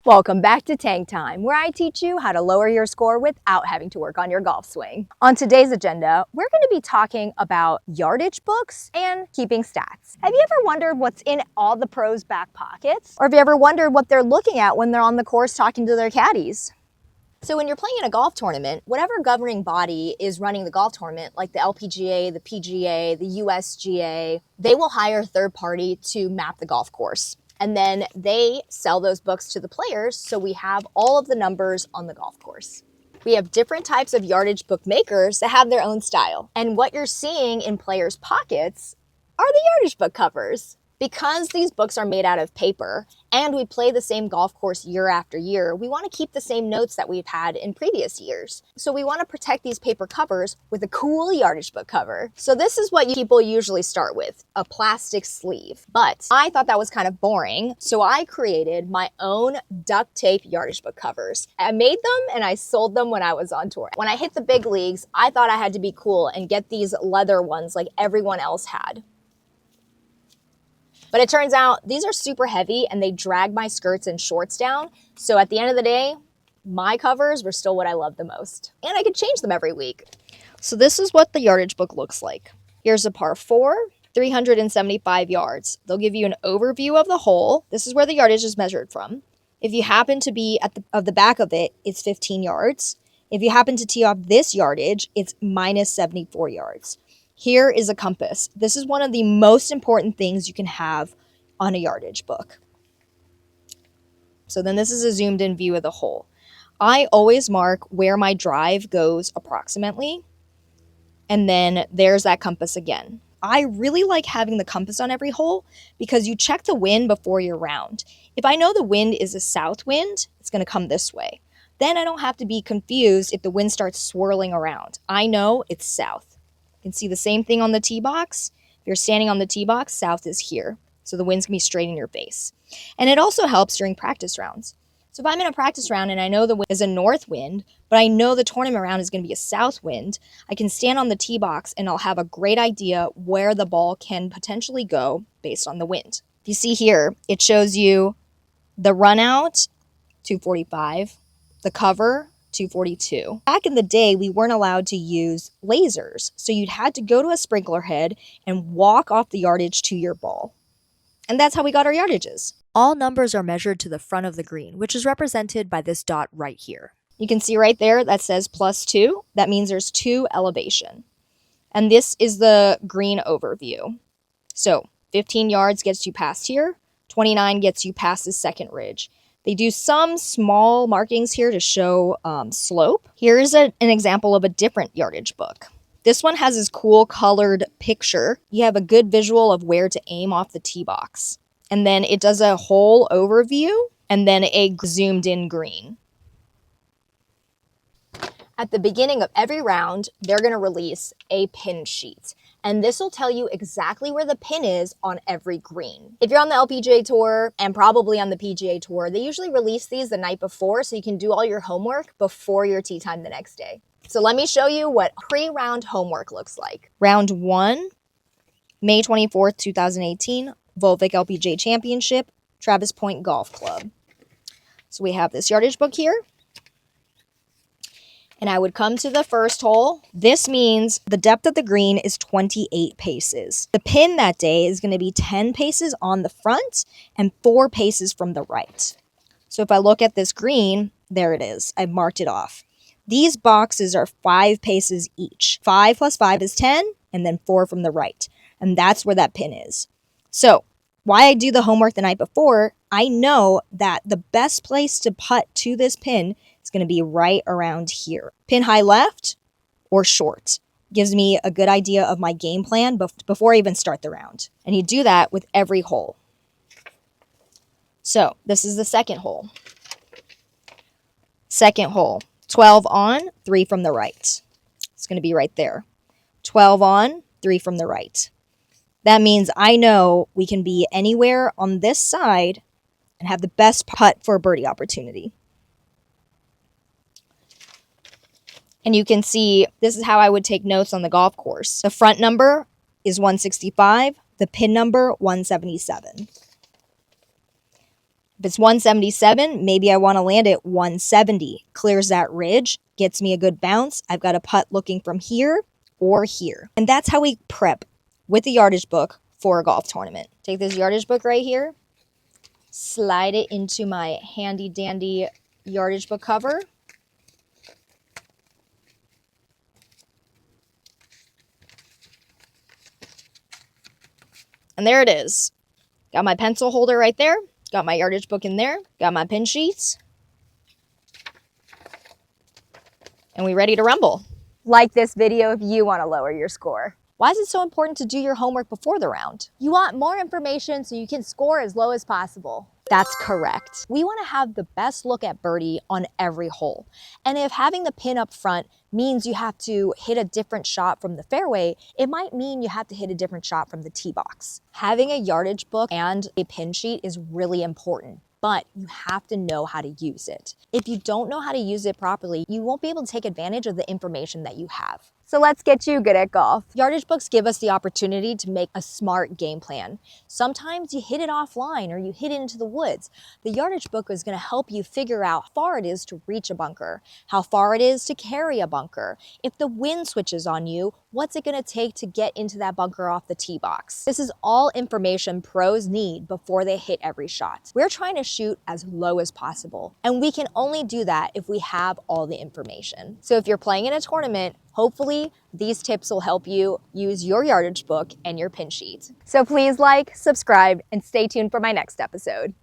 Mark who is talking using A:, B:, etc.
A: Welcome back to Tank Time, where I teach you how to lower your score without having to work on your golf swing. On today's agenda, we're going to be talking about yardage books and keeping stats. Have you ever wondered what's in all the pros' back pockets? Or have you ever wondered what they're looking at when they're on the course talking to their caddies? So when you're playing in a golf tournament, whatever governing body is running the golf tournament, like the LPGA, the PGA, the USGA, they will hire a third party to map the golf course. And then they sell those books to the players, so we have all of the numbers on the golf course. We have different types of yardage book makers that have their own style. And what you're seeing in players' pockets are the yardage book covers. Because these books are made out of paper and we play the same golf course year after year, we want to keep the same notes that we've had in previous years. So we want to protect these paper covers with a cool yardage book cover. So this is what people usually start with, a plastic sleeve. But I thought that was kind of boring, so I created my own duct tape yardage book covers. I made them and I sold them when I was on tour. When I hit the big leagues, I thought I had to be cool and get these leather ones like everyone else had. But it turns out these are super heavy and they drag my skirts and shorts down. So at the end of the day, my covers were still what I loved the most. And I could change them every week. So this is what the yardage book looks like. Here's a par 4, 375 yards. They'll give you an overview of the hole. This is where the yardage is measured from. If you happen to be at the back of it, it's 15 yards. If you happen to tee off this yardage, it's minus 74 yards. Here is a compass. This is one of the most important things you can have on a yardage book. So then this is a zoomed in view of the hole. I always mark where my drive goes approximately, and then there's that compass again. I really like having the compass on every hole because you check the wind before your round. If I know the wind is a south wind, it's going to come this way. Then I don't have to be confused if the wind starts swirling around. I know it's south. You can see the same thing on the tee box. If you're standing on the tee box, south is here. So the wind's going to be straight in your face. And it also helps during practice rounds. So if I'm in a practice round and I know the wind is a north wind, but I know the tournament round is going to be a south wind, I can stand on the tee box and I'll have a great idea where the ball can potentially go based on the wind. If you see here, it shows you the run out, 245, the cover, 242. Back in the day, we weren't allowed to use lasers, so you'd had to go to a sprinkler head and walk off the yardage to your ball. And that's how we got our yardages. All numbers are measured to the front of the green, which is represented by this dot right here. You can see right there that says +2. That means there's 2 elevation. And this is the green overview. So 15 yards gets you past here, 29 gets you past the second ridge. They do some small markings here to show slope. Here's an example of a different yardage book. This one has this cool colored picture. You have a good visual of where to aim off the tee box. And then it does a whole overview and then a zoomed in green. At the beginning of every round, they're going to release a pin sheet. And this will tell you exactly where the pin is on every green. If you're on the LPGA Tour and probably on the PGA Tour, they usually release these the night before so you can do all your homework before your tee time the next day. So let me show you what pre-round homework looks like. Round 1, May 24th, 2018, Volvic LPGA Championship, Travis Point Golf Club. So we have this yardage book here. And I would come to the first hole. This means the depth of the green is 28 paces. The pin that day is going to be 10 paces on the front and 4 paces from the right. So if I look at this green, there it is. I've marked it off. These boxes are 5 paces each. 5 plus 5 is 10, and then 4 from the right. And that's where that pin is. So why I do the homework the night before, I know that the best place to putt to this pin is going to be right around here. Pin high left or short. Gives me a good idea of my game plan before I even start the round. And you do that with every hole. So this is the second hole. Second hole, 12 on, 3 from the right. It's going to be right there. 12 on, 3 from the right. That means I know we can be anywhere on this side and have the best putt for a birdie opportunity. And you can see this is how I would take notes on the golf course. The front number is 165, the pin number 177. If it's 177, maybe I want to land at 170. Clears that ridge, gets me a good bounce. I've got a putt looking from here or here. And that's how we prep with the yardage book for a golf tournament. Take this yardage book right here, slide it into my handy dandy yardage book cover. And there it is. Got my pencil holder right there. Got my yardage book in there. Got my pin sheets. And we ready to rumble. Like this video if you want to lower your score. Why is it so important to do your homework before the round? You want more information so you can score as low as possible. That's correct. We want to have the best look at birdie on every hole. And if having the pin up front means you have to hit a different shot from the fairway, it might mean you have to hit a different shot from the tee box. Having a yardage book and a pin sheet is really important, but you have to know how to use it. If you don't know how to use it properly, you won't be able to take advantage of the information that you have. So let's get you good at golf. Yardage books give us the opportunity to make a smart game plan. Sometimes you hit it offline or you hit it into the woods. The yardage book is going to help you figure out how far it is to reach a bunker, how far it is to carry a bunker. If the wind switches on you, what's it going to take to get into that bunker off the tee box? This is all information pros need before they hit every shot. We're trying to shoot as low as possible, and we can only do that if we have all the information. So if you're playing in a tournament, hopefully these tips will help you use your yardage book and your pin sheet. So please like, subscribe, and stay tuned for my next episode.